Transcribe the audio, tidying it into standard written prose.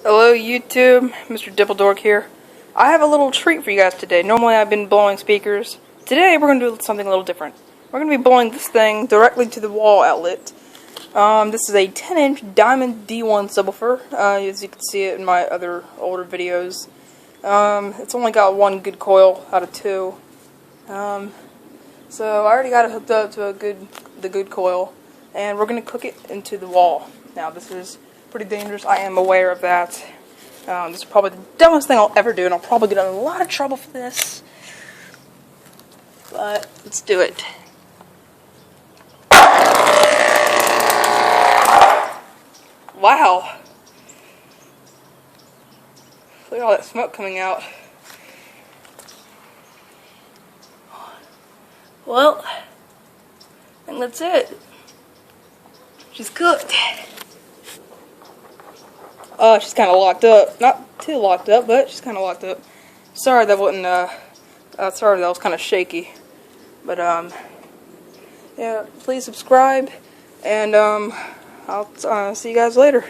Hello YouTube, Mr. Dippledork here. I have a little treat for you guys today. Normally I've been blowing speakers. Today we're going to do something a little different. We're going to be blowing this thing directly to the wall outlet. This is a 10-inch Diamond D1 subwoofer, as you can see it in my other older videos. It's only got one good coil out of two. So I already got it hooked up to the good coil, and we're going to cook it into the wall. Now this is pretty dangerous. I am aware of that. This is probably the dumbest thing I'll ever do, and I'll probably get in a lot of trouble for this. But let's do it. Wow. Look at all that smoke coming out. Well, I think that's it. She's cooked. Oh, she's kind of locked up. Not too locked up, but she's kind of locked up. Sorry that wasn't, sorry that was kind of shaky. But, yeah, please subscribe, and, I'll see you guys later.